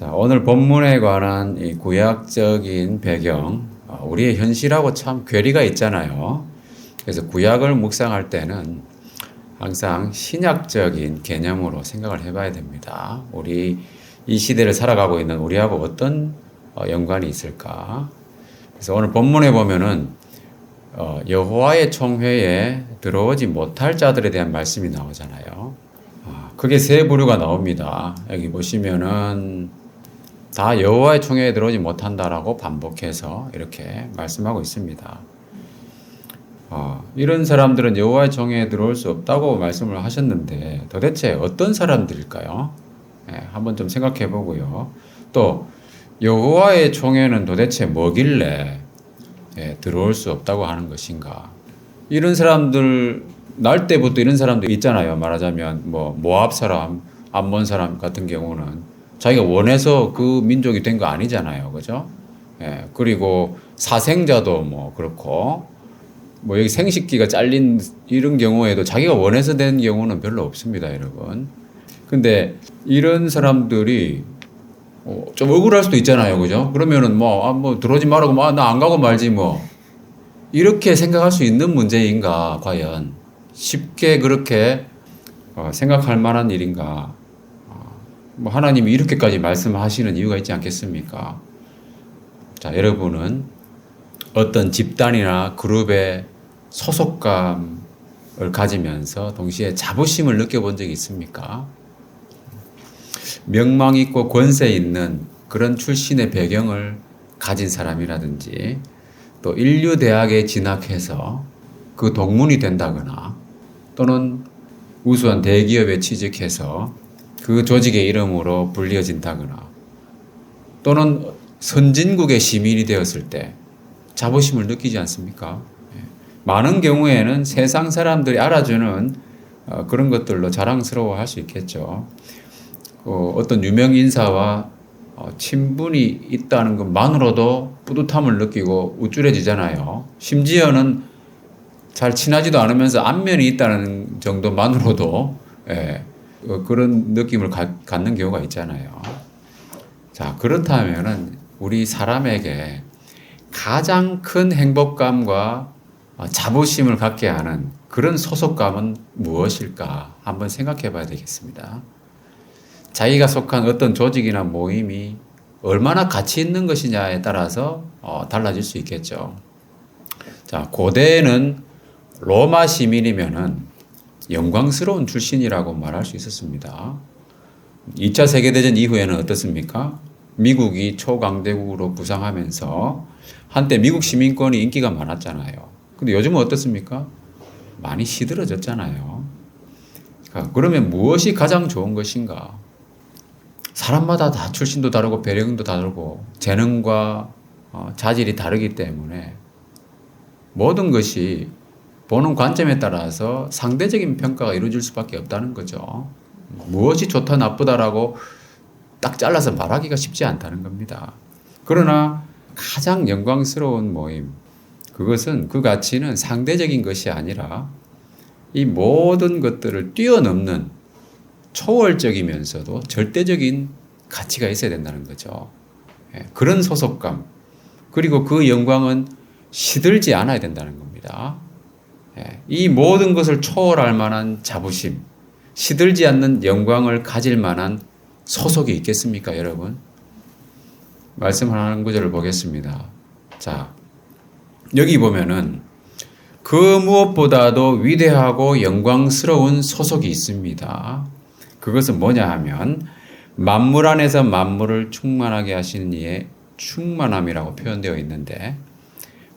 자, 오늘 본문에 관한 이 구약적인 배경, 우리의 현실하고 참 괴리가 있잖아요. 그래서 구약을 묵상할 때는 항상 신약적인 개념으로 생각을 해봐야 됩니다. 우리 이 시대를 살아가고 있는 우리하고 어떤 연관이 있을까? 그래서 오늘 본문에 보면은 여호와의 총회에 들어오지 못할 자들에 대한 말씀이 나오잖아요. 크게 세 부류가 나옵니다. 여기 보시면은 다 여호와의 총회에 들어오지 못한다라고 반복해서 이렇게 말씀하고 있습니다. 이런 사람들은 여호와의 총회에 들어올 수 없다고 말씀을 하셨는데 도대체 어떤 사람들일까요? 한번 좀 생각해 보고요. 또 여호와의 총회는 도대체 뭐길래 들어올 수 없다고 하는 것인가? 이런 사람들 날 때부터 이런 사람들 있잖아요. 말하자면 모압 사람, 암몬 사람 같은 경우는 자기가 원해서 그 민족이 된 거 아니잖아요. 그죠? 그리고 사생자도 그렇고 여기 생식기가 잘린 이런 경우에도 자기가 원해서 된 경우는 별로 없습니다, 여러분. 근데 이런 사람들이 좀 억울할 수도 있잖아요. 그죠? 그러면은 들어오지 말라고 나 안 가고 말지 이렇게 생각할 수 있는 문제인가 과연 쉽게 그렇게 생각할 만한 일인가? 하나님이 이렇게까지 말씀하시는 이유가 있지 않겠습니까? 자, 여러분은 어떤 집단이나 그룹의 소속감을 가지면서 동시에 자부심을 느껴본 적이 있습니까? 명망 있고 권세 있는 그런 출신의 배경을 가진 사람이라든지 또 인류대학에 진학해서 그 동문이 된다거나 또는 우수한 대기업에 취직해서 그 조직의 이름으로 불리어진다거나 또는 선진국의 시민이 되었을 때 자부심을 느끼지 않습니까? 많은 경우에는 세상 사람들이 알아주는 그런 것들로 자랑스러워 할 수 있겠죠. 어떤 유명 인사와 친분이 있다는 것만으로도 뿌듯함을 느끼고 우쭐해지잖아요. 심지어는 잘 친하지도 않으면서 안면이 있다는 정도만으로도 그런 느낌을 갖는 경우가 있잖아요. 자, 그렇다면은 우리 사람에게 가장 큰 행복감과 자부심을 갖게 하는 그런 소속감은 무엇일까 한번 생각해 봐야 되겠습니다. 자기가 속한 어떤 조직이나 모임이 얼마나 가치 있는 것이냐에 따라서 달라질 수 있겠죠. 자, 고대에는 로마 시민이면은 영광스러운 출신이라고 말할 수 있었습니다. 2차 세계대전 이후에는 어떻습니까? 미국이 초강대국으로 부상하면서 한때 미국 시민권이 인기가 많았잖아요. 근데 요즘은 어떻습니까? 많이 시들어졌잖아요. 그러면 무엇이 가장 좋은 것인가? 사람마다 다 출신도 다르고 배경도 다르고 재능과 자질이 다르기 때문에 모든 것이 보는 관점에 따라서 상대적인 평가가 이루어질 수밖에 없다는 거죠. 무엇이 좋다 나쁘다라고 딱 잘라서 말하기가 쉽지 않다는 겁니다. 그러나 가장 영광스러운 모임, 그것은 그 가치는 상대적인 것이 아니라 이 모든 것들을 뛰어넘는 초월적이면서도 절대적인 가치가 있어야 된다는 거죠. 그런 소속감, 그리고 그 영광은 시들지 않아야 된다는 겁니다. 이 모든 것을 초월할 만한 자부심, 시들지 않는 영광을 가질 만한 소속이 있겠습니까, 여러분? 말씀하는 구절을 보겠습니다. 자, 여기 보면은 그 무엇보다도 위대하고 영광스러운 소속이 있습니다. 그것은 뭐냐 하면 만물 안에서 만물을 충만하게 하시는 이의 충만함이라고 표현되어 있는데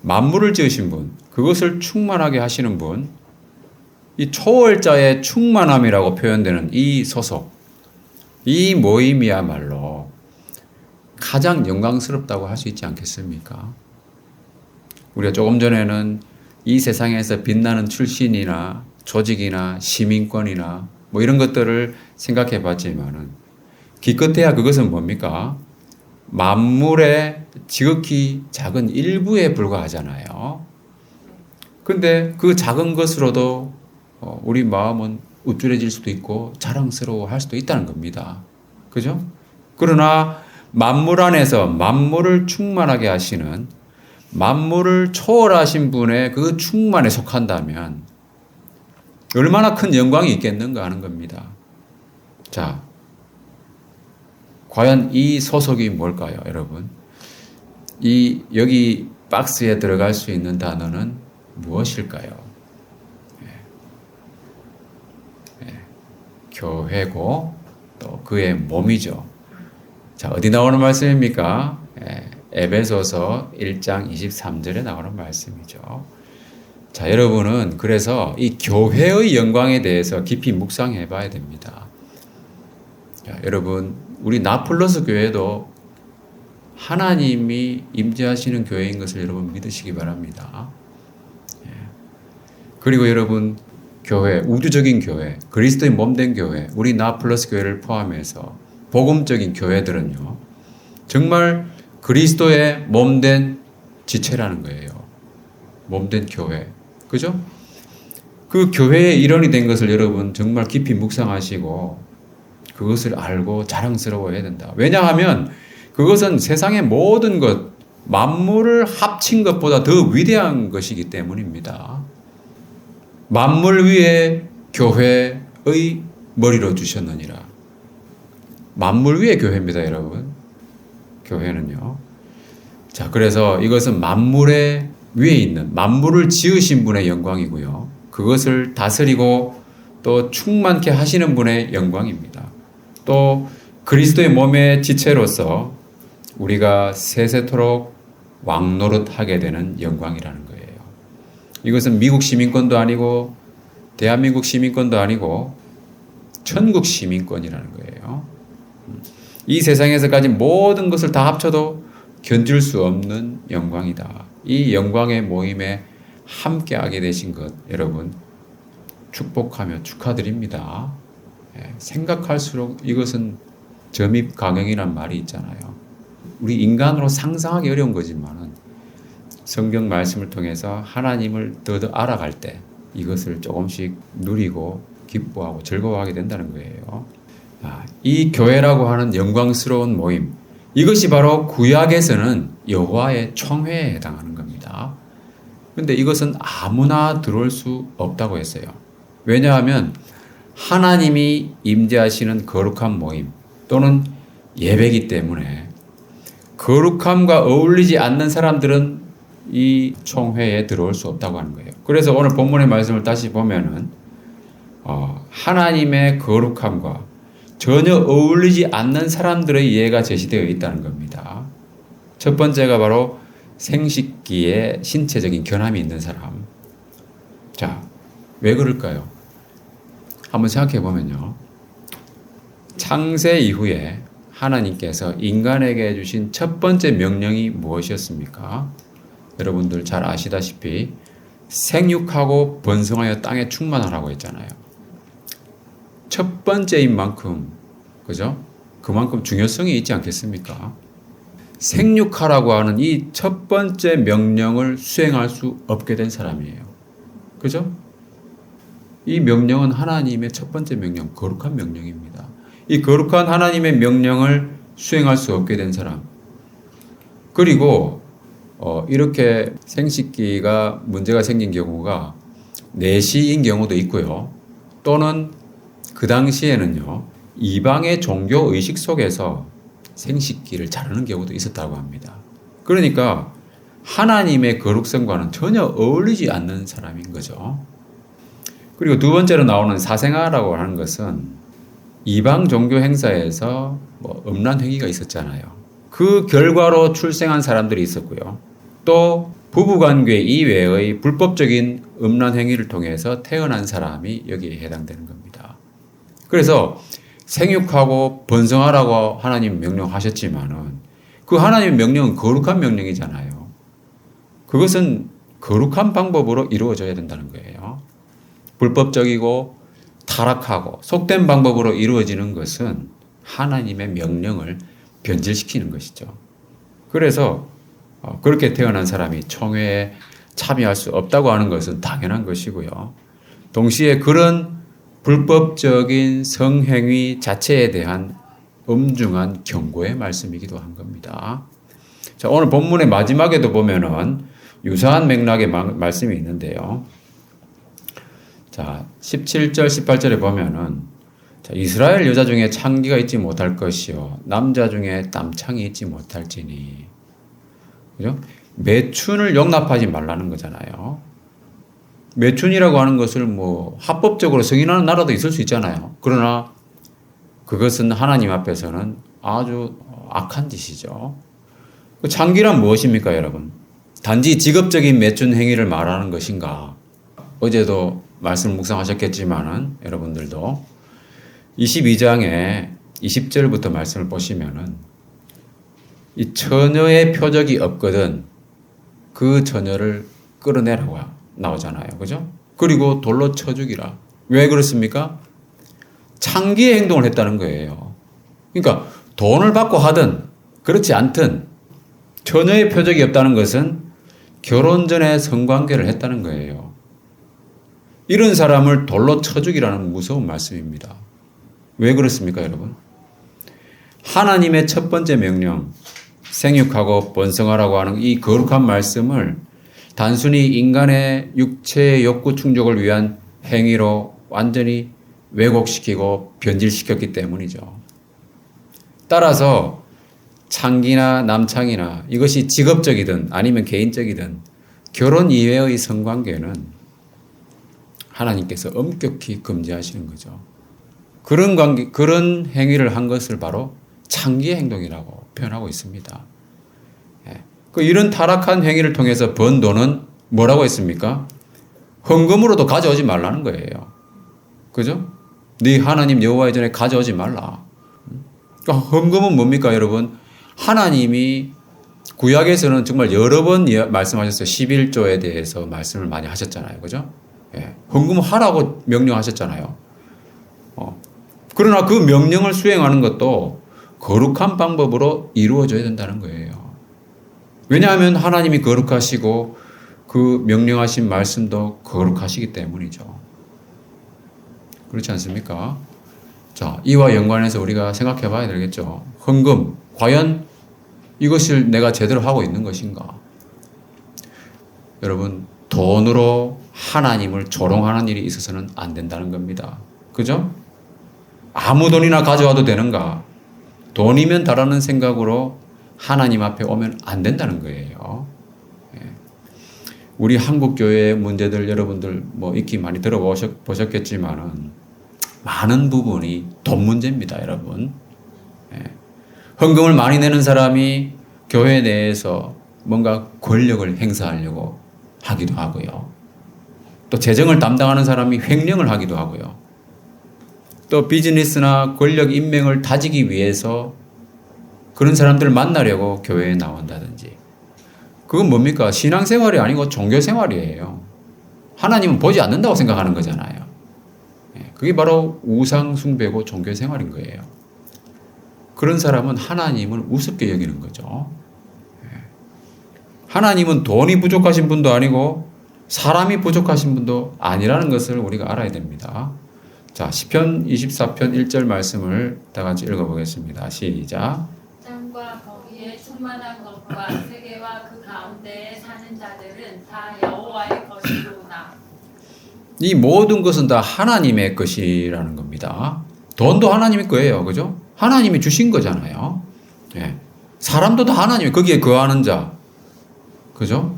만물을 지으신 분, 그것을 충만하게 하시는 분, 이 초월자의 충만함이라고 표현되는 이 소속, 이 모임이야말로 가장 영광스럽다고 할 수 있지 않겠습니까? 우리가 조금 전에는 이 세상에서 빛나는 출신이나 조직이나 시민권이나 이런 것들을 생각해 봤지만은 기껏해야 그것은 뭡니까? 만물의 지극히 작은 일부에 불과하잖아요. 근데 그 작은 것으로도 우리 마음은 우쭐해질 수도 있고 자랑스러워 할 수도 있다는 겁니다. 그죠? 그러나 만물 안에서 만물을 충만하게 하시는 만물을 초월하신 분의 그 충만에 속한다면 얼마나 큰 영광이 있겠는가 하는 겁니다. 자, 과연 이 소속이 뭘까요, 여러분? 여기 박스에 들어갈 수 있는 단어는 무엇일까요? 교회고 또 그의 몸이죠. 자, 어디 나오는 말씀입니까? 에베소서 1장 23절에 나오는 말씀이죠. 자, 여러분은 그래서 이 교회의 영광에 대해서 깊이 묵상해 봐야 됩니다. 자, 여러분, 우리 나플러스 교회도 하나님이 임재하시는 교회인 것을 여러분 믿으시기 바랍니다. 그리고 여러분, 교회, 우주적인 교회, 그리스도의 몸된 교회, 우리 나플러스 교회를 포함해서 복음적인 교회들은요, 정말 그리스도의 몸된 지체라는 거예요. 몸된 교회. 그죠? 그 교회의 일원이 된 것을 여러분 정말 깊이 묵상하시고 그것을 알고 자랑스러워해야 된다. 왜냐하면 그것은 세상의 모든 것, 만물을 합친 것보다 더 위대한 것이기 때문입니다. 만물 위에 교회의 머리로 주셨느니라. 만물 위에 교회입니다, 여러분. 교회는요. 자, 그래서 이것은 만물의 위에 있는, 만물을 지으신 분의 영광이고요. 그것을 다스리고 또 충만케 하시는 분의 영광입니다. 또 그리스도의 몸의 지체로서 우리가 세세토록 왕노릇하게 되는 영광이라는 거예요. 이것은 미국 시민권도 아니고 대한민국 시민권도 아니고 천국 시민권이라는 거예요. 이 세상에서 가진 모든 것을 다 합쳐도 견딜 수 없는 영광이다. 이 영광의 모임에 함께하게 되신 것 여러분 축복하며 축하드립니다. 생각할수록 이것은 점입가경이란 말이 있잖아요. 우리 인간으로 상상하기 어려운 거지만은 성경 말씀을 통해서 하나님을 더 알아갈 때 이것을 조금씩 누리고 기뻐하고 즐거워하게 된다는 거예요. 이 교회라고 하는 영광스러운 모임, 이것이 바로 구약에서는 여호와의 총회에 해당하는 겁니다. 그런데 이것은 아무나 들어올 수 없다고 했어요. 왜냐하면 하나님이 임재하시는 거룩한 모임 또는 예배이기 때문에 거룩함과 어울리지 않는 사람들은 이 총회에 들어올 수 없다고 하는 거예요. 그래서 오늘 본문의 말씀을 다시 보면은 하나님의 거룩함과 전혀 어울리지 않는 사람들의 예가 제시되어 있다는 겁니다. 첫 번째가 바로 생식기에 신체적인 결함이 있는 사람. 자, 왜 그럴까요? 한번 생각해 보면요. 창세 이후에 하나님께서 인간에게 주신 첫 번째 명령이 무엇이었습니까? 여러분들 잘 아시다시피 생육하고 번성하여 땅에 충만하라고 했잖아요. 첫 번째인 만큼, 그죠? 그만큼 중요성이 있지 않겠습니까? 생육하라고 하는 이 첫 번째 명령을 수행할 수 없게 된 사람이에요. 그죠? 이 명령은 하나님의 첫 번째 명령, 거룩한 명령입니다. 이 거룩한 하나님의 명령을 수행할 수 없게 된 사람. 그리고 이렇게 생식기가 문제가 생긴 경우가 내시인 경우도 있고요. 또는 그 당시에는요, 이방의 종교 의식 속에서 생식기를 자르는 경우도 있었다고 합니다. 그러니까 하나님의 거룩성과는 전혀 어울리지 않는 사람인 거죠. 그리고 두 번째로 나오는 사생아라고 하는 것은 이방 종교 행사에서 음란 행위가 있었잖아요. 그 결과로 출생한 사람들이 있었고요. 또 부부관계 이외의 불법적인 음란 행위를 통해서 태어난 사람이 여기에 해당되는 겁니다. 그래서 생육하고 번성하라고 하나님 명령하셨지만은 그 하나님의 명령은 거룩한 명령이잖아요. 그것은 거룩한 방법으로 이루어져야 된다는 거예요. 불법적이고 타락하고 속된 방법으로 이루어지는 것은 하나님의 명령을 변질시키는 것이죠. 그래서 그렇게 태어난 사람이 총회에 참여할 수 없다고 하는 것은 당연한 것이고요. 동시에 그런 불법적인 성행위 자체에 대한 엄중한 경고의 말씀이기도 한 겁니다. 자, 오늘 본문의 마지막에도 보면은 유사한 맥락의 말씀이 있는데요. 자, 17절, 18절에 보면은 자, 이스라엘 여자 중에 창기가 있지 못할 것이요 남자 중에 땀창이 있지 못할지니. 그죠? 매춘을 용납하지 말라는 거잖아요. 매춘이라고 하는 것을 뭐 합법적으로 승인하는 나라도 있을 수 있잖아요. 그러나 그것은 하나님 앞에서는 아주 악한 짓이죠. 창기란 무엇입니까, 여러분? 단지 직업적인 매춘 행위를 말하는 것인가? 어제도 말씀 묵상하셨겠지만은 여러분들도 22장에 20절부터 말씀을 보시면은 이 처녀의 표적이 없거든 그 처녀를 끌어내라고 나오잖아요. 그죠? 그리고 돌로 쳐 죽이라. 왜 그렇습니까? 창기의 행동을 했다는 거예요. 그러니까 돈을 받고 하든 그렇지 않든 처녀의 표적이 없다는 것은 결혼 전에 성관계를 했다는 거예요. 이런 사람을 돌로 쳐 죽이라는 무서운 말씀입니다. 왜 그렇습니까, 여러분? 하나님의 첫 번째 명령, 생육하고 번성하라고 하는 이 거룩한 말씀을 단순히 인간의 육체의 욕구 충족을 위한 행위로 완전히 왜곡시키고 변질시켰기 때문이죠. 따라서 창기나 남창이나 이것이 직업적이든 아니면 개인적이든 결혼 이외의 성관계는 하나님께서 엄격히 금지하시는 거죠. 그런 행위를 한 것을 바로 창기의 행동이라고 표현하고 있습니다. 이런 타락한 행위를 통해서 번 돈은 뭐라고 했습니까? 헌금으로도 가져오지 말라는 거예요. 그죠? 네 하나님 여호와의 전에 가져오지 말라. 그러니까 헌금은 뭡니까, 여러분? 하나님이 구약에서는 정말 여러 번 말씀하셨어요. 11조에 대해서 말씀을 많이 하셨잖아요. 그죠? 헌금하라고 명령하셨잖아요. 그러나 그 명령을 수행하는 것도 거룩한 방법으로 이루어져야 된다는 거예요. 왜냐하면 하나님이 거룩하시고 그 명령하신 말씀도 거룩하시기 때문이죠. 그렇지 않습니까? 자, 이와 연관해서 우리가 생각해 봐야 되겠죠. 헌금, 과연 이것을 내가 제대로 하고 있는 것인가? 여러분, 돈으로 하나님을 조롱하는 일이 있어서는 안 된다는 겁니다. 그죠? 아무 돈이나 가져와도 되는가? 돈이면 다라는 생각으로 하나님 앞에 오면 안 된다는 거예요. 우리 한국교회의 문제들 여러분들 뭐 익히 많이 들어보셨겠지만은 많은 부분이 돈 문제입니다, 여러분. 헌금을 많이 내는 사람이 교회 내에서 뭔가 권력을 행사하려고 하기도 하고요. 또 재정을 담당하는 사람이 횡령을 하기도 하고요. 또 비즈니스나 권력 인맥을 다지기 위해서 그런 사람들을 만나려고 교회에 나온다든지. 그건 뭡니까? 신앙생활이 아니고 종교생활이에요. 하나님은 보지 않는다고 생각하는 거잖아요. 그게 바로 우상숭배고 종교생활인 거예요. 그런 사람은 하나님을 우습게 여기는 거죠. 하나님은 돈이 부족하신 분도 아니고 사람이 부족하신 분도 아니라는 것을 우리가 알아야 됩니다. 자, 시편 24편 1절 말씀을 다 같이 읽어보겠습니다. 시작. 땅과 거기에 충만한 것과 세계와 그 가운데에 사는 자들은 다 여호와의 것이로다. 이 모든 것은 다 하나님의 것이라는 겁니다. 돈도 하나님의 거예요. 그죠? 하나님이 주신 거잖아요. 예. 사람도 다 하나님이 거기에 거하는 자. 그죠?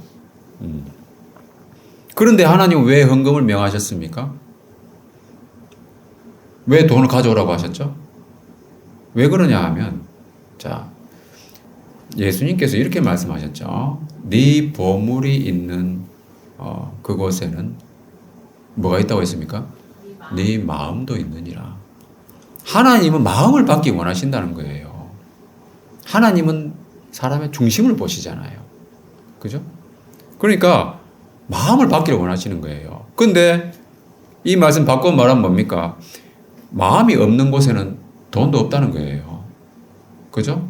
그런데 하나님은 왜 헌금을 명하셨습니까? 왜 돈을 가져오라고 하셨죠? 왜 그러냐 하면, 자, 예수님께서 이렇게 말씀하셨죠. 네 보물이 있는 그곳에는 뭐가 있다고 했습니까? 네 마음도 있느니라. 하나님은 마음을 받기 원하신다는 거예요. 하나님은 사람의 중심을 보시잖아요. 그죠? 그러니까 마음을 받기를 원하시는 거예요. 근데 이 말씀 바꿔 말하면 뭡니까? 마음이 없는 곳에는 돈도 없다는 거예요. 그죠?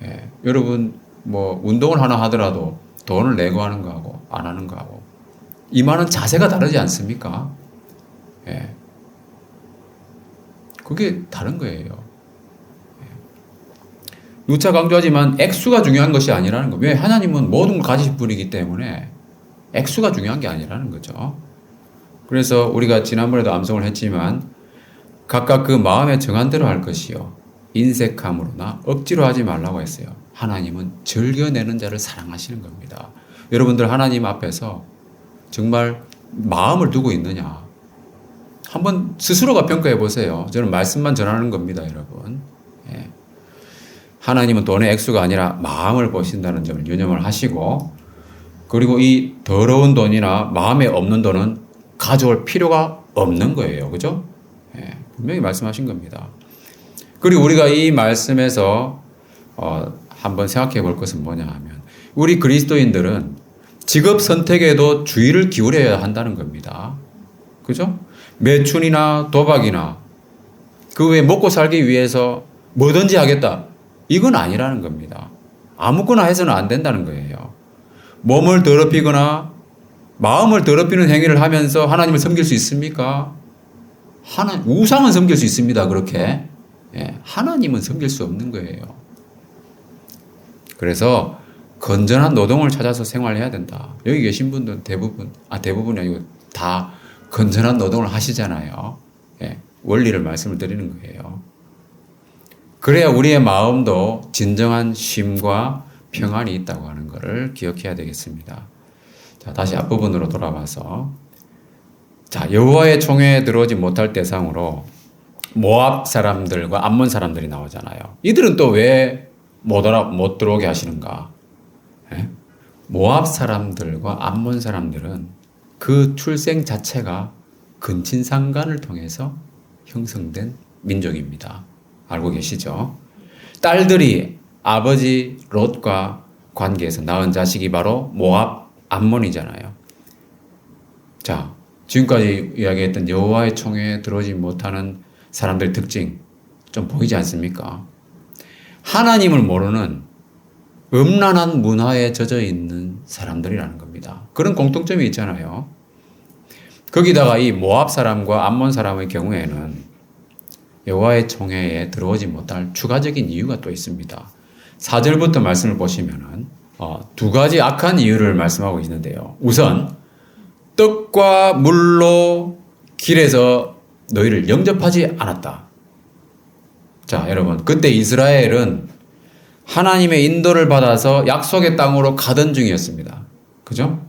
예. 여러분, 뭐, 운동을 하나 하더라도 돈을 내고 하는 거하고 안 하는 거하고 임하는 자세가 다르지 않습니까? 예. 그게 다른 거예요. 예. 누차 강조하지만 액수가 중요한 것이 아니라는 거. 왜? 하나님은 모든 걸 가지신 분이기 때문에 액수가 중요한 게 아니라는 거죠. 그래서 우리가 지난번에도 암송을 했지만 각각 그 마음에 정한 대로 할 것이요. 인색함으로나 억지로 하지 말라고 했어요. 하나님은 즐겨내는 자를 사랑하시는 겁니다. 여러분들 하나님 앞에서 정말 마음을 두고 있느냐. 한번 스스로가 평가해 보세요. 저는 말씀만 전하는 겁니다, 여러분. 예. 하나님은 돈의 액수가 아니라 마음을 보신다는 점을 유념을 하시고, 그리고 이 더러운 돈이나 마음에 없는 돈은 가져올 필요가 없는 거예요. 그죠? 예. 분명히 말씀하신 겁니다. 그리고 우리가 이 말씀에서 한번 생각해 볼 것은 뭐냐 하면 우리 그리스도인들은 직업 선택에도 주의를 기울여야 한다는 겁니다. 그죠? 매춘이나 도박이나 그 외에 먹고 살기 위해서 뭐든지 하겠다. 이건 아니라는 겁니다. 아무거나 해서는 안 된다는 거예요. 몸을 더럽히거나 마음을 더럽히는 행위를 하면서 하나님을 섬길 수 있습니까? 우상은 섬길 수 있습니다. 그렇게. 예, 하나님은 섬길 수 없는 거예요. 그래서 건전한 노동을 찾아서 생활해야 된다. 여기 계신 분들은 대부분이 아니고 다 건전한 노동을 하시잖아요. 예, 원리를 말씀을 드리는 거예요. 그래야 우리의 마음도 진정한 쉼과 평안이 있다고 하는 것을 기억해야 되겠습니다. 자, 다시 앞부분으로 돌아와서 자, 여호와의 총회에 들어오지 못할 대상으로 모압 사람들과 암몬 사람들이 나오잖아요. 이들은 또 왜 못 들어오게 하시는가? 예? 모압 사람들과 암몬 사람들은 그 출생 자체가 근친상간을 통해서 형성된 민족입니다. 알고 계시죠? 딸들이 아버지 롯과 관계에서 낳은 자식이 바로 모압 암몬이잖아요. 자, 지금까지 이야기했던 여호와의 총회에 들어오지 못하는 사람들 특징 좀 보이지 않습니까? 하나님을 모르는 음란한 문화에 젖어 있는 사람들이라는 겁니다. 그런 공통점이 있잖아요. 거기다가 이 모압 사람과 암몬 사람의 경우에는 여호와의 총회에 들어오지 못할 추가적인 이유가 또 있습니다. 4절부터 말씀을 보시면은 두 가지 악한 이유를 말씀하고 있는데요. 우선 떡과 물로 길에서 너희를 영접하지 않았다. 자, 여러분, 그때 이스라엘은 하나님의 인도를 받아서 약속의 땅으로 가던 중이었습니다. 그죠?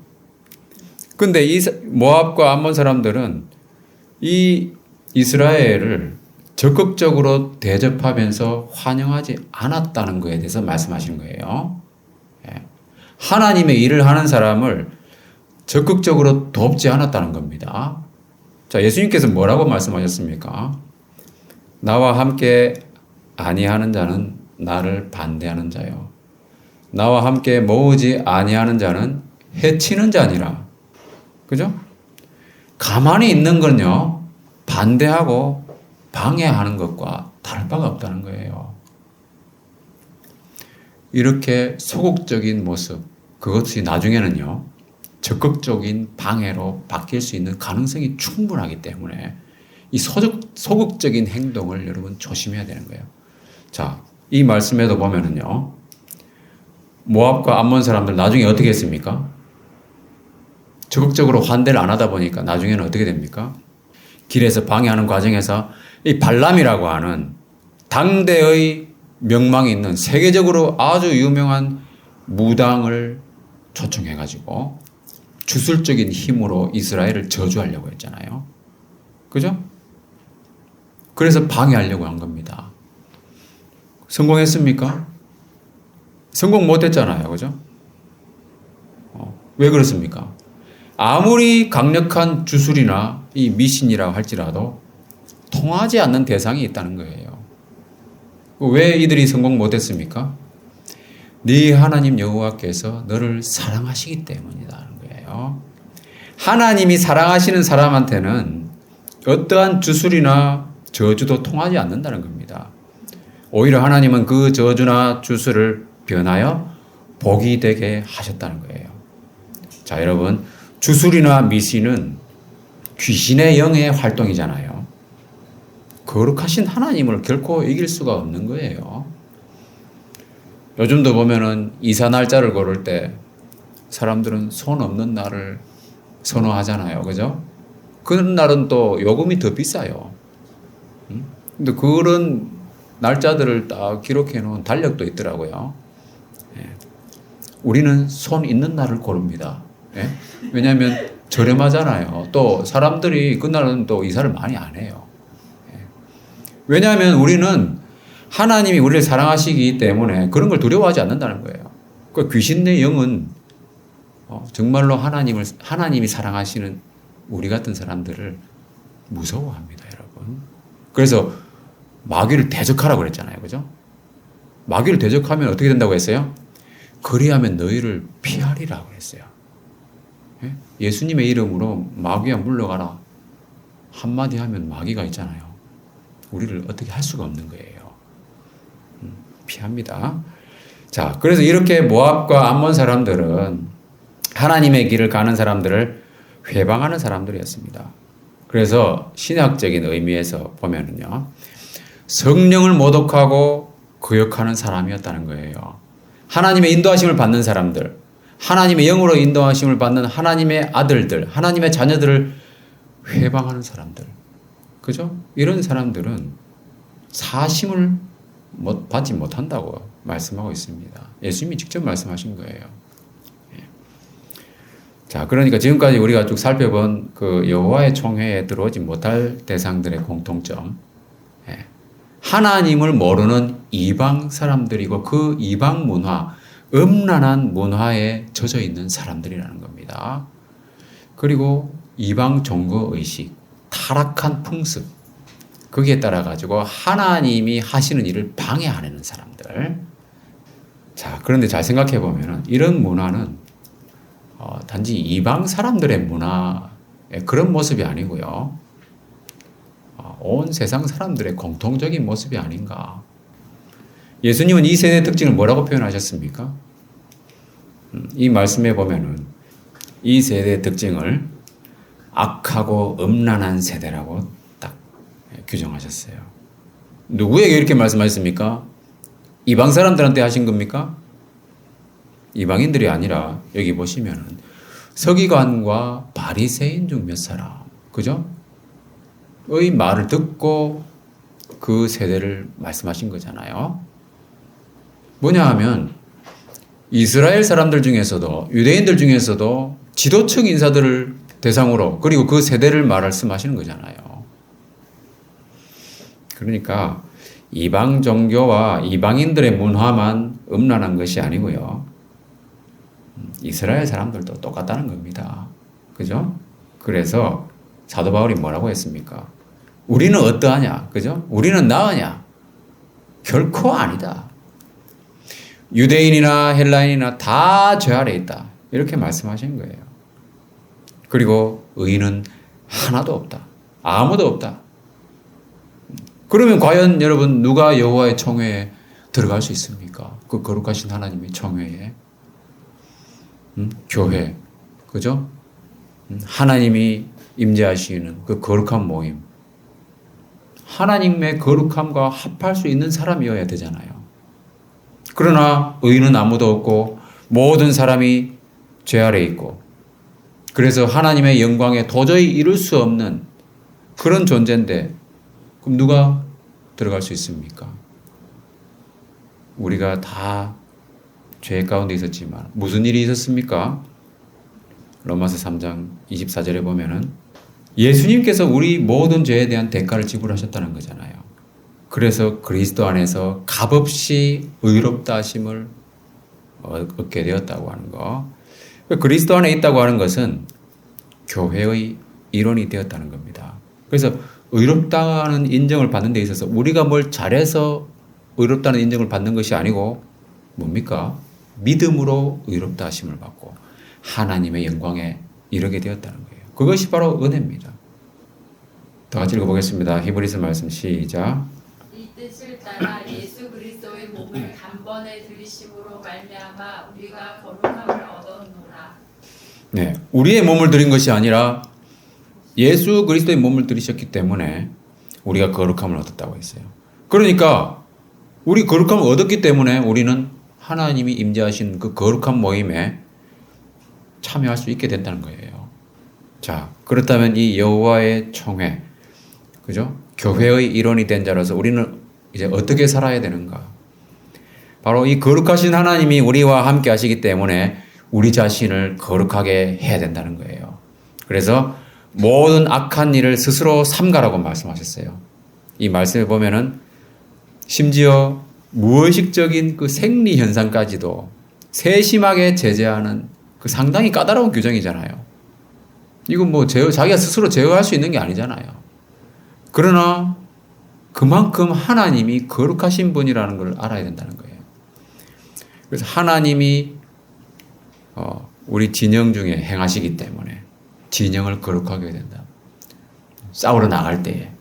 근데 이 모압과 암몬 사람들은 이 이스라엘을 적극적으로 대접하면서 환영하지 않았다는 것에 대해서 말씀하시는 거예요. 하나님의 일을 하는 사람을 적극적으로 돕지 않았다는 겁니다. 자, 예수님께서 뭐라고 말씀하셨습니까? 나와 함께 아니하는 자는 나를 반대하는 자요. 나와 함께 모으지 아니하는 자는 해치는 자니라. 그죠? 가만히 있는 건요, 반대하고 방해하는 것과 다를 바가 없다는 거예요. 이렇게 소극적인 모습, 그것이 나중에는요, 적극적인 방해로 바뀔 수 있는 가능성이 충분하기 때문에 이 소극적인 행동을 여러분 조심해야 되는 거예요. 자, 이 말씀에도 보면은요, 모압과 암몬 사람들 나중에 어떻게 했습니까? 적극적으로 환대를 안 하다 보니까 나중에는 어떻게 됩니까? 길에서 방해하는 과정에서 이 발람이라고 하는 당대의 명망이 있는 세계적으로 아주 유명한 무당을 초청해가지고 주술적인 힘으로 이스라엘을 저주하려고 했잖아요. 그죠? 그래서 방해하려고 한 겁니다. 성공했습니까? 성공 못했잖아요. 그죠? 왜 그렇습니까? 아무리 강력한 주술이나 이 미신이라고 할지라도 통하지 않는 대상이 있다는 거예요. 왜 이들이 성공 못했습니까? 네 하나님 여호와께서 너를 사랑하시기 때문이라는 거예요. 하나님이 사랑하시는 사람한테는 어떠한 주술이나 저주도 통하지 않는다는 겁니다. 오히려 하나님은 그 저주나 주술을 변하여 복이 되게 하셨다는 거예요. 자, 여러분, 주술이나 미신은 귀신의 영의 활동이잖아요. 거룩하신 하나님을 결코 이길 수가 없는 거예요. 요즘도 보면은 이사 날짜를 고를 때 사람들은 손 없는 날을 선호하잖아요. 그죠? 그런 날은 또 요금이 더 비싸요. 근데 그런 날짜들을 딱 기록해 놓은 달력도 있더라고요. 예. 우리는 손 있는 날을 고릅니다. 예? 왜냐하면 저렴하잖아요. 또 사람들이 그날은 또 이사를 많이 안 해요. 예. 왜냐하면 우리는 하나님이 우리를 사랑하시기 때문에 그런 걸 두려워하지 않는다는 거예요. 그 귀신의 영은 정말로 하나님이 사랑하시는 우리 같은 사람들을 무서워합니다, 여러분. 그래서 마귀를 대적하라고 그랬잖아요. 그죠? 마귀를 대적하면 어떻게 된다고 했어요? 그리하면 너희를 피하리라고 했어요. 예? 예수님의 이름으로 마귀야 물러가라. 한마디 하면 마귀가 있잖아요. 우리를 어떻게 할 수가 없는 거예요. 피합니다. 자, 그래서 이렇게 모압과 암몬 사람들은 하나님의 길을 가는 사람들을 회방하는 사람들이었습니다. 그래서 신학적인 의미에서 보면은요, 성령을 모독하고 거역하는 사람이었다는 거예요. 하나님의 인도하심을 받는 사람들, 하나님의 영으로 인도하심을 받는 하나님의 아들들, 하나님의 자녀들을 회방하는 사람들. 그죠? 이런 사람들은 사심을 받지 못한다고 말씀하고 있습니다. 예수님이 직접 말씀하신 거예요. 자, 그러니까 지금까지 우리가 쭉 살펴본 그 여호와의 총회에 들어오지 못할 대상들의 공통점. 하나님을 모르는 이방 사람들이고 그 이방 문화, 음란한 문화에 젖어 있는 사람들이라는 겁니다. 그리고 이방 종교 의식, 타락한 풍습, 거기에 따라 가지고 하나님이 하시는 일을 방해하는 사람들. 자, 그런데 잘 생각해 보면은 이런 문화는 단지 이방 사람들의 문화의 그런 모습이 아니고요. 온 세상 사람들의 공통적인 모습이 아닌가. 예수님은 이 세대의 특징을 뭐라고 표현하셨습니까? 이 말씀에 보면은 이 세대의 특징을 악하고 음란한 세대라고 딱 규정하셨어요. 누구에게 이렇게 말씀하셨습니까? 이방 사람들한테 하신 겁니까? 이방인들이 아니라 여기 보시면은 서기관과 바리새인 중 몇 사람, 그죠? 의 말을 듣고 그 세대를 말씀하신 거잖아요. 뭐냐 하면 이스라엘 사람들 중에서도 유대인들 중에서도 지도층 인사들을 대상으로 그리고 그 세대를 말씀하시는 거잖아요. 그러니까 이방 종교와 이방인들의 문화만 음란한 것이 아니고요. 이스라엘 사람들도 똑같다는 겁니다. 그죠? 그래서 사도 바울이 뭐라고 했습니까? 우리는 어떠하냐? 그죠? 우리는 나으냐? 결코 아니다. 유대인이나 헬라인이나 다 죄 아래 있다. 이렇게 말씀하신 거예요. 그리고 의인은 하나도 없다. 아무도 없다. 그러면 과연 여러분 누가 여호와의 총회에 들어갈 수 있습니까? 그 거룩하신 하나님의 총회에. 교회. 그죠? 하나님이 임재하시는 그 거룩한 모임. 하나님의 거룩함과 합할 수 있는 사람이어야 되잖아요. 그러나 의인은 아무도 없고 모든 사람이 죄 아래 있고 그래서 하나님의 영광에 도저히 이룰 수 없는 그런 존재인데 그럼 누가 들어갈 수 있습니까? 우리가 다 죄 가운데 있었지만 무슨 일이 있었습니까? 로마서 3장 24절에 보면은 예수님께서 우리 모든 죄에 대한 대가를 지불하셨다는 거잖아요. 그래서 그리스도 안에서 값없이 의롭다 하심을 얻게 되었다고 하는 거. 그리스도 안에 있다고 하는 것은 교회의 일원이 되었다는 겁니다. 그래서 의롭다는 인정을 받는 데 있어서 우리가 뭘 잘해서 의롭다는 인정을 받는 것이 아니고 뭡니까? 믿음으로 의롭다 하심을 받고 하나님의 영광에 이르게 되었다는 거예요. 그것이 바로 은혜입니다. 더 같이 읽어보겠습니다. 히브리서 말씀 시작. 이 뜻을 따라 예수 그리스도의 몸을 단번에 들이심으로 말미암아 우리가 거룩함을 얻었노라. 네, 우리의 몸을 드린 것이 아니라 예수 그리스도의 몸을 들이셨기 때문에 우리가 거룩함을 얻었다고 했어요. 그러니까 우리 거룩함을 얻었기 때문에 우리는 하나님이 임재하신 그 거룩한 모임에 참여할 수 있게 된다는 거예요. 자, 그렇다면 이 여호와의 총회, 그죠? 교회의 일원이 된 자로서 우리는 이제 어떻게 살아야 되는가? 바로 이 거룩하신 하나님이 우리와 함께 하시기 때문에 우리 자신을 거룩하게 해야 된다는 거예요. 그래서 모든 악한 일을 스스로 삼가라고 말씀하셨어요. 이 말씀을 보면은 심지어 무의식적인 그 생리 현상까지도 세심하게 제재하는 그 상당히 까다로운 규정이잖아요. 이건 뭐 자기가 스스로 제어할 수 있는 게 아니잖아요. 그러나 그만큼 하나님이 거룩하신 분이라는 걸 알아야 된다는 거예요. 그래서 하나님이 우리 진영 중에 행하시기 때문에 진영을 거룩하게 된다. 싸우러 나갈 때에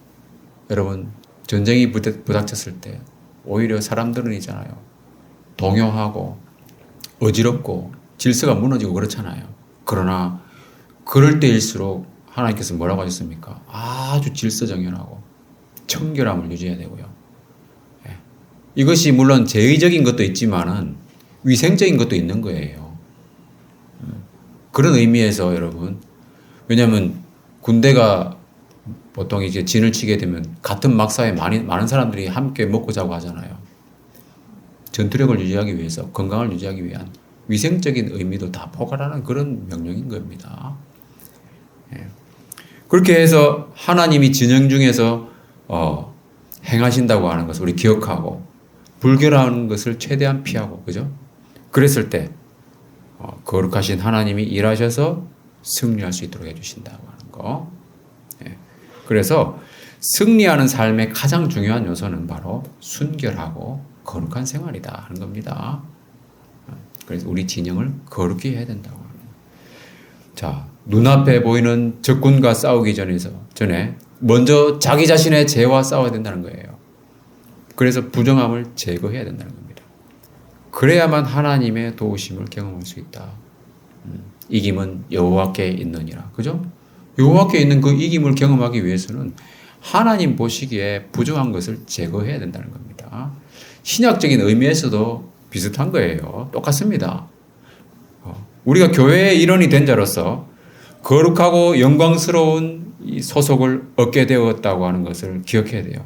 여러분 전쟁이 부닥쳤을 때 오히려 사람들은 있잖아요. 동요하고 어지럽고 질서가 무너지고 그렇잖아요. 그러나 그럴 때일수록 하나님께서 뭐라고 하셨습니까? 아주 질서정연하고 청결함을 유지해야 되고요. 예. 이것이 물론 제의적인 것도 있지만은 위생적인 것도 있는 거예요. 그런 의미에서 여러분, 왜냐하면 군대가 보통 이제 진을 치게 되면 같은 막사에 많은 사람들이 함께 먹고 자고 하잖아요. 전투력을 유지하기 위해서, 건강을 유지하기 위한 위생적인 의미도 다 포괄하는 그런 명령인 겁니다. 예. 그렇게 해서 하나님이 진영 중에서 행하신다고 하는 것을 우리 기억하고 불결한 것을 최대한 피하고, 그죠? 그랬을 때 거룩하신 하나님이 일하셔서 승리할 수 있도록 해주신다고 하는 거. 예. 그래서 승리하는 삶의 가장 중요한 요소는 바로 순결하고 거룩한 생활이다 하는 겁니다. 그래서 우리 진영을 거룩히 해야 된다고 하는 거예요. 자, 눈앞에 보이는 적군과 싸우기 전에 먼저 자기 자신의 죄와 싸워야 된다는 거예요. 그래서 부정함을 제거해야 된다는 겁니다. 그래야만 하나님의 도우심을 경험할 수 있다. 이김은 여호와께 있느니라. 그죠? 여호와께 있는 그 이김을 경험하기 위해서는 하나님 보시기에 부정한 것을 제거해야 된다는 겁니다. 신약적인 의미에서도 비슷한 거예요. 똑같습니다. 우리가 교회의 일원이 된 자로서 거룩하고 영광스러운 이 소속을 얻게 되었다고 하는 것을 기억해야 돼요.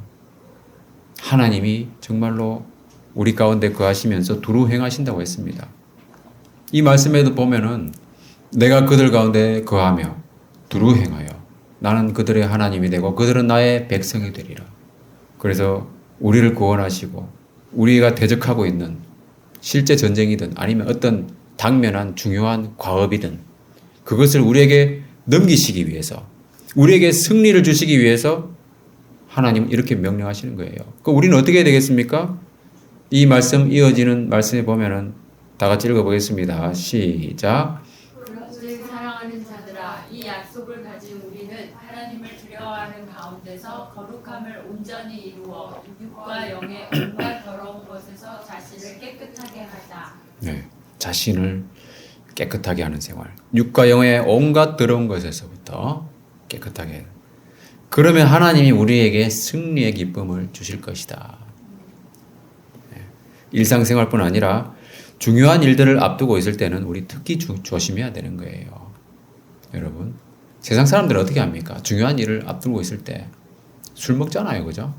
하나님이 정말로 우리 가운데 거하시면서 두루 행하신다고 했습니다. 이 말씀에도 보면은 내가 그들 가운데 거하며 두루 행하여 나는 그들의 하나님이 되고 그들은 나의 백성이 되리라. 그래서 우리를 구원하시고 우리가 대적하고 있는 실제 전쟁이든 아니면 어떤 당면한 중요한 과업이든 그것을 우리에게 넘기시기 위해서 우리에게 승리를 주시기 위해서 하나님은 이렇게 명령하시는 거예요. 그럼 우리는 어떻게 해야 되겠습니까? 이 말씀 이어지는 말씀에 보면은 다 같이 읽어보겠습니다. 시작. 그런즉 사랑하는 자들아, 이 약속을 가진 우리는 하나님을 두려워하는 가운데서 거룩함을 온전히 이루어 육과 영의 온갖 더러운 것에서 자신을 깨끗하게 하자. 네, 자신을 깨끗하게 하는 생활. 육과 영의 온갖 더러운 것에서부터 깨끗하게 해요. 그러면 하나님이 우리에게 승리의 기쁨을 주실 것이다. 네, 일상생활뿐 아니라 중요한 일들을 앞두고 있을 때는 우리 특히 조심해야 되는 거예요. 여러분, 세상 사람들은 어떻게 합니까? 중요한 일을 앞두고 있을 때 술 먹잖아요. 그죠?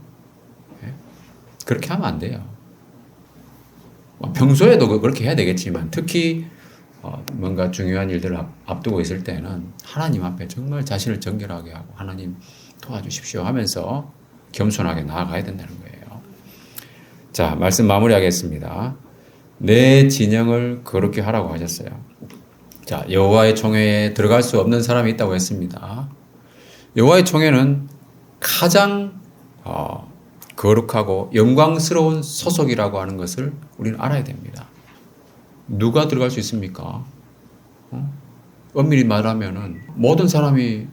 네? 그렇게 하면 안 돼요. 평소에도 그렇게 해야 되겠지만 특히 뭔가 중요한 일들을 앞두고 있을 때는 하나님 앞에 정말 자신을 정결하게 하고 하나님 도와주십시오 하면서 겸손하게 나아가야 된다는 거예요. 자, 말씀 마무리하겠습니다. 내 진영을 거룩히 하라고 하셨어요. 자, 여호와의 총회에 들어갈 수 없는 사람이 있다고 했습니다. 여호와의 총회는 가장 거룩하고 영광스러운 소속이라고 하는 것을 우리는 알아야 됩니다. 누가 들어갈 수 있습니까? 엄밀히 말하면은 모든 사람이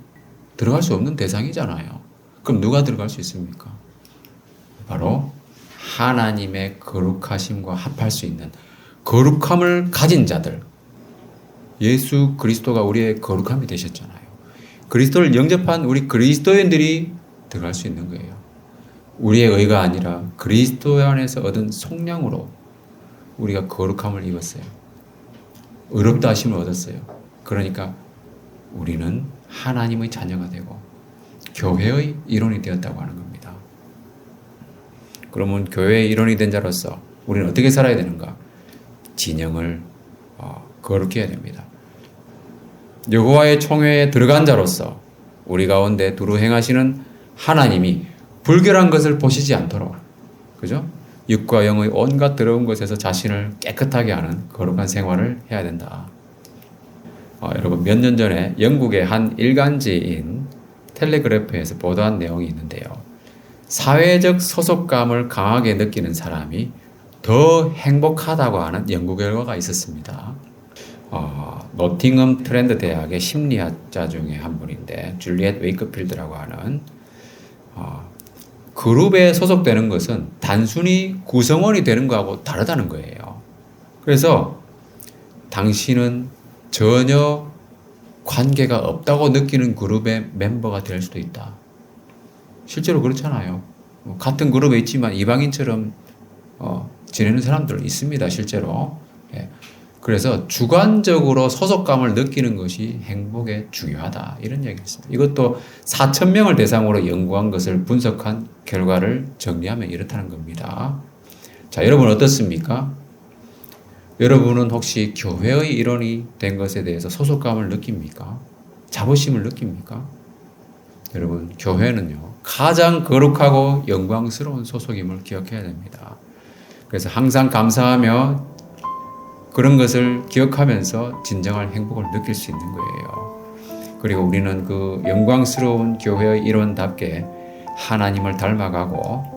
들어갈 수 없는 대상이잖아요. 그럼 누가 들어갈 수 있습니까? 바로 하나님의 거룩하심과 합할 수 있는 거룩함을 가진 자들. 예수 그리스도가 우리의 거룩함이 되셨잖아요. 그리스도를 영접한 우리 그리스도인들이 들어갈 수 있는 거예요. 우리의 의가 아니라 그리스도 안에서 얻은 속량으로 우리가 거룩함을 입었어요. 의롭다 하심을 얻었어요. 그러니까 우리는 하나님의 자녀가 되고 교회의 일원이 되었다고 하는 겁니다. 그러면 교회의 일원이 된 자로서 우리는 어떻게 살아야 되는가? 진영을 거룩히 해야 됩니다. 여호와의 총회에 들어간 자로서 우리 가운데 두루 행하시는 하나님이 불결한 것을 보시지 않도록, 그죠? 육과 영의 온갖 더러운 것에서 자신을 깨끗하게 하는 거룩한 생활을 해야 된다. 여러분, 몇 년 전에 영국의 한 일간지인 텔레그래프에서 보도한 내용이 있는데요. 사회적 소속감을 강하게 느끼는 사람이 더 행복하다고 하는 연구 결과가 있었습니다. 노팅엄 트렌드 대학의 심리학자 중에 한 분인데 줄리엣 웨이크필드라고 하는 그룹에 소속되는 것은 단순히 구성원이 되는 거하고 다르다는 거예요. 그래서 당신은 전혀 관계가 없다고 느끼는 그룹의 멤버가 될 수도 있다. 실제로 그렇잖아요. 같은 그룹에 있지만 이방인처럼 지내는 사람들 있습니다. 실제로. 예. 그래서 주관적으로 소속감을 느끼는 것이 행복에 중요하다. 이런 얘기였습니다. 이것도 4,000명을 대상으로 연구한 것을 분석한 결과를 정리하면 이렇다는 겁니다. 자, 여러분 어떻습니까? 여러분은 혹시 교회의 일원이 된 것에 대해서 소속감을 느낍니까? 자부심을 느낍니까? 여러분, 교회는요, 가장 거룩하고 영광스러운 소속임을 기억해야 됩니다. 그래서 항상 감사하며 그런 것을 기억하면서 진정한 행복을 느낄 수 있는 거예요. 그리고 우리는 그 영광스러운 교회의 일원답게 하나님을 닮아가고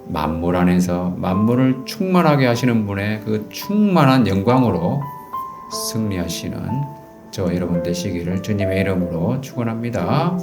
만물 안에서 만물을 충만하게 하시는 분의 그 충만한 영광으로 승리하시는 저 여러분 되시기를 주님의 이름으로 축원합니다.